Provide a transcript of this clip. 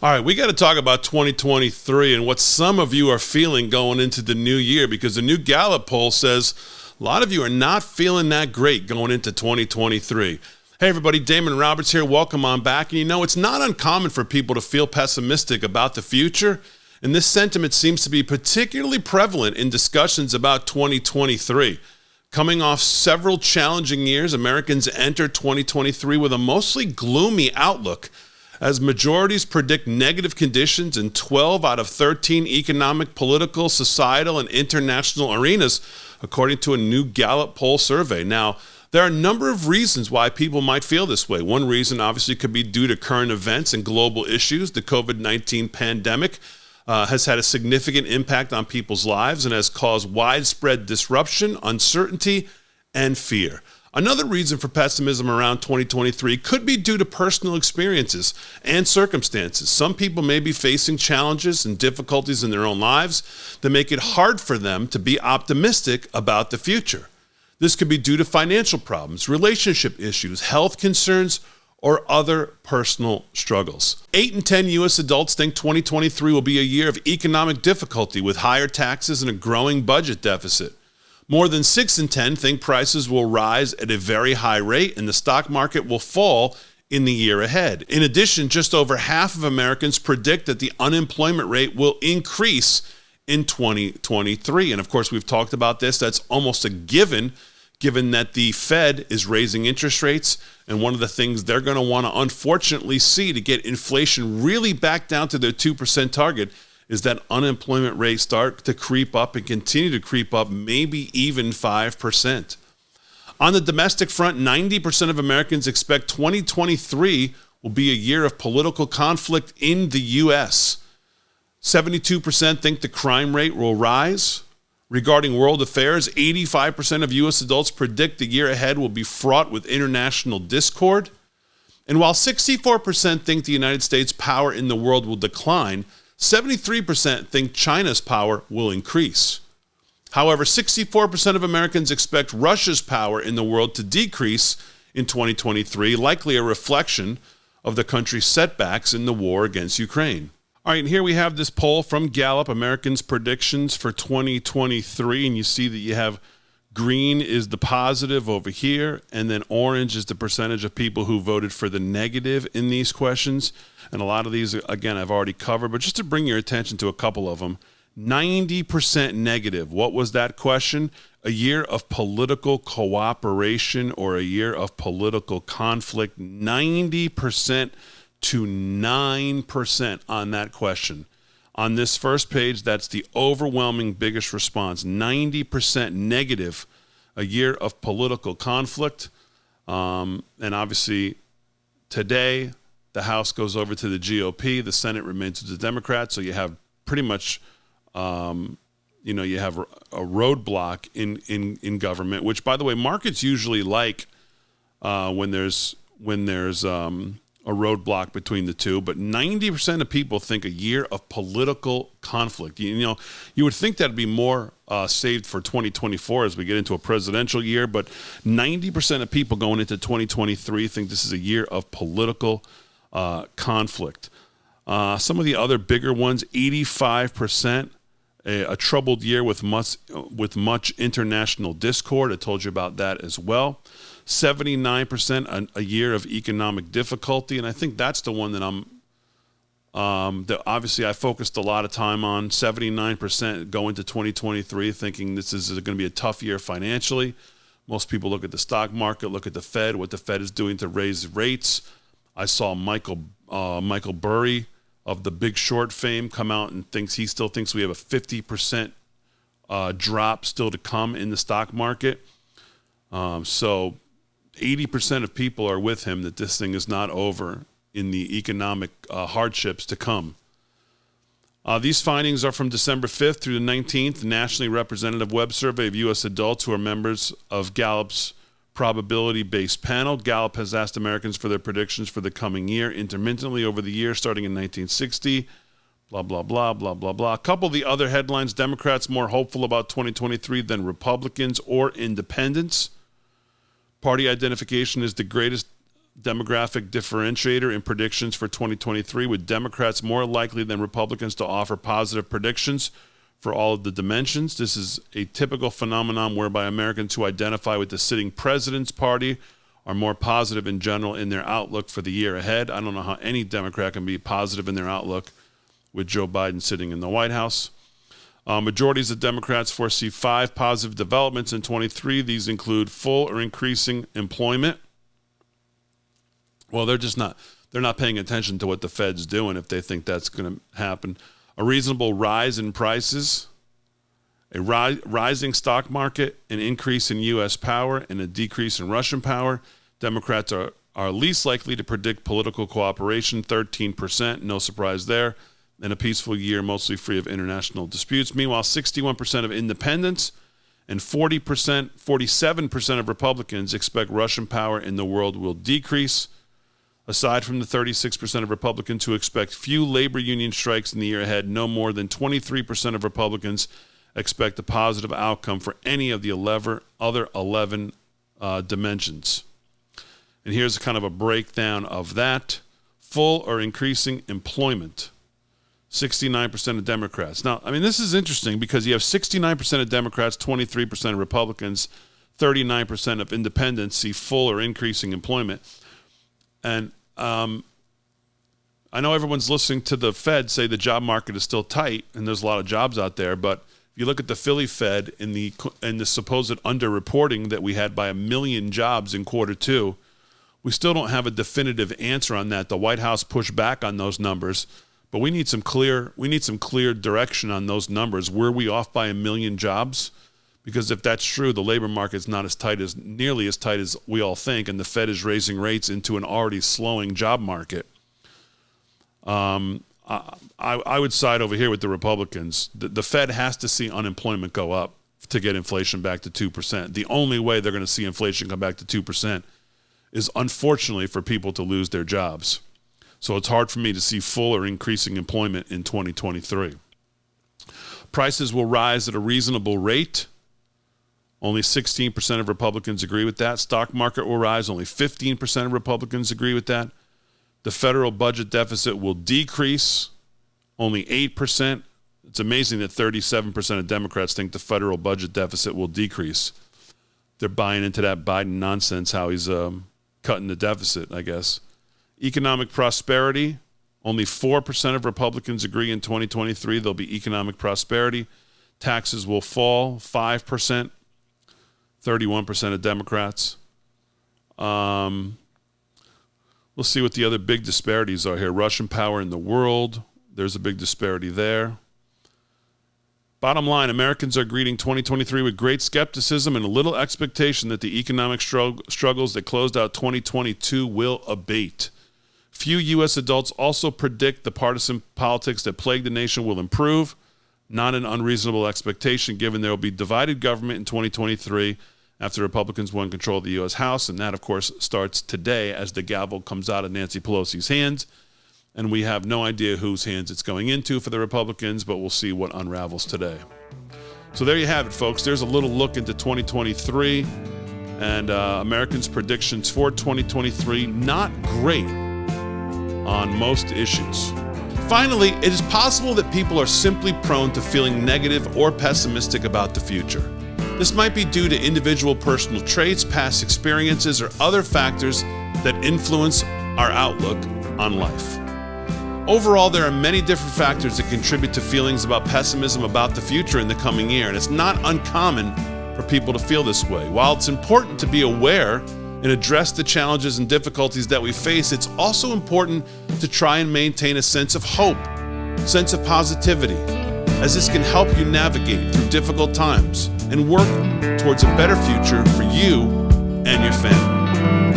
All right, we got to talk about 2023 and what some of you are feeling going into the new year, because the new Gallup poll says a lot of you are not feeling that great going into 2023. Hey everybody, Damon Roberts here. Welcome on back. And it's not uncommon for people to feel pessimistic about the future, and this sentiment seems to be particularly prevalent in discussions about 2023. Coming off several challenging years, Americans enter 2023 with a mostly gloomy outlook, as majorities predict negative conditions in 12 out of 13 economic, political, societal, and international arenas, according to a new Gallup poll survey. Now, there are a number of reasons why people might feel this way. One reason obviously could be due to current events and global issues. The COVID-19 pandemic has had a significant impact on people's lives and has caused widespread disruption, uncertainty, and fear. Another reason for pessimism around 2023 could be due to personal experiences and circumstances. Some people may be facing challenges and difficulties in their own lives that make it hard for them to be optimistic about the future. This could be due to financial problems, relationship issues, health concerns, or other personal struggles. 8 in 10 U.S. adults think 2023 will be a year of economic difficulty with higher taxes and a growing budget deficit. More than 6 in 10 think prices will rise at a very high rate and the stock market will fall in the year ahead. In addition, just over half of Americans predict that the unemployment rate will increase in 2023. And of course, we've talked about this. That's almost a given that the Fed is raising interest rates. And one of the things they're going to want to unfortunately see to get inflation really back down to their 2% target is that unemployment rate start to creep up and continue to creep up, maybe even 5%. On the domestic front, 90% of Americans expect 2023 will be a year of political conflict in the U.S. 72% think the crime rate will rise. Regarding world affairs, 85% of U.S. adults predict the year ahead will be fraught with international discord. And while 64% think the United States' power in the world will decline, 73% think China's power will increase. However, 64% of Americans expect Russia's power in the world to decrease in 2023, likely a reflection of the country's setbacks in the war against Ukraine. All right, and here we have this poll from Gallup, Americans' predictions for 2023, and you see that you have green is the positive over here, and then orange is the percentage of people who voted for the negative in these questions. And a lot of these, again, I've already covered, but just to bring your attention to a couple of them, 90% negative. What was that question? A year of political cooperation or a year of political conflict? 90% to 9% on that question. On this first page, that's the overwhelming biggest response. 90% negative, a year of political conflict. And obviously, today, the House goes over to the GOP. The Senate remains with the Democrats. So you have pretty much, you have a roadblock in government, which, by the way, markets usually like when there's a roadblock between the two, but 90% of people think a year of political conflict. You would think that'd be more saved for 2024 as we get into a presidential year, but 90% of people going into 2023 think this is a year of political conflict. Some of the other bigger ones, 85%, a troubled year with much international discord. I told you about that as well. 79% a year of economic difficulty, and I think that's the one that that obviously I focused a lot of time on. 79% go into 2023 thinking this is going to be a tough year financially. Most people look at the stock market, look at the Fed, what the Fed is doing to raise rates. I saw Michael Burry of the Big Short fame come out and he still thinks we have a 50% drop still to come in the stock market. So 80% of people are with him that this thing is not over in the economic hardships to come. These findings are from December 5th through the 19th, the nationally representative web survey of U.S. adults who are members of Gallup's probability-based panel. Gallup has asked Americans for their predictions for the coming year intermittently over the year starting in 1960. Blah, blah, blah, blah, blah, blah. A couple of the other headlines, Democrats more hopeful about 2023 than Republicans or independents. Party identification is the greatest demographic differentiator in predictions for 2023, with Democrats more likely than Republicans to offer positive predictions for all of the dimensions. This is a typical phenomenon whereby Americans who identify with the sitting president's party are more positive in general in their outlook for the year ahead. I don't know how any Democrat can be positive in their outlook with Joe Biden sitting in the White House. Majorities of Democrats foresee 5 positive developments in 23. These include full or increasing employment. Well, they're not paying attention to what the Fed's doing if they think that's going to happen. A reasonable rise in prices, a rising stock market, an increase in U.S. power, and a decrease in Russian power. Democrats are least likely to predict political cooperation, 13%, no surprise there, and a peaceful year mostly free of international disputes. Meanwhile, 61% of independents and 47% of Republicans expect Russian power in the world will decrease. Aside from the 36% of Republicans who expect few labor union strikes in the year ahead, no more than 23% of Republicans expect a positive outcome for any of the other 11 dimensions. And here's kind of a breakdown of that. Full or increasing employment, 69% of Democrats. Now, I mean, this is interesting because you have 69% of Democrats, 23% of Republicans, 39% of independents see full or increasing employment. And I know everyone's listening to the Fed say the job market is still tight and there's a lot of jobs out there, but if you look at the Philly Fed in the supposed underreporting that we had by 1 million jobs in Q2, we still don't have a definitive answer on that. The White House pushed back on those numbers, but we need some clear direction on those numbers. Were we off by 1 million jobs? Because if that's true, the labor market's not nearly as tight as we all think, and the Fed is raising rates into an already slowing job market. I would side over here with the Republicans. The Fed has to see unemployment go up to get inflation back to 2%. The only way they're going to see inflation come back to 2% is, unfortunately, for people to lose their jobs. So it's hard for me to see full or increasing employment in 2023. Prices will rise at a reasonable rate. Only 16% of Republicans agree with that. Stock market will rise. Only 15% of Republicans agree with that. The federal budget deficit will decrease. Only 8%. It's amazing that 37% of Democrats think the federal budget deficit will decrease. They're buying into that Biden nonsense, how he's cutting the deficit, I guess. Economic prosperity. Only 4% of Republicans agree in 2023 there'll be economic prosperity. Taxes will fall 5%. 31% of Democrats. We'll see what the other big disparities are here. Russian power in the world. There's a big disparity there. Bottom line, Americans are greeting 2023 with great skepticism and a little expectation that the economic struggles that closed out 2022 will abate. Few U.S. adults also predict the partisan politics that plague the nation will improve. Not an unreasonable expectation, given there will be divided government in 2023 after Republicans won control of the U.S. House. And that, of course, starts today as the gavel comes out of Nancy Pelosi's hands. And we have no idea whose hands it's going into for the Republicans, but we'll see what unravels today. So there you have it, folks. There's a little look into 2023 and Americans' predictions for 2023. Not great on most issues. Finally, it is possible that people are simply prone to feeling negative or pessimistic about the future. This might be due to individual personal traits, past experiences, or other factors that influence our outlook on life. Overall, there are many different factors that contribute to feelings about pessimism about the future in the coming year, and it's not uncommon for people to feel this way. While it's important to be aware and address the challenges and difficulties that we face, it's also important to try and maintain a sense of hope, sense of positivity, as this can help you navigate through difficult times and work towards a better future for you and your family.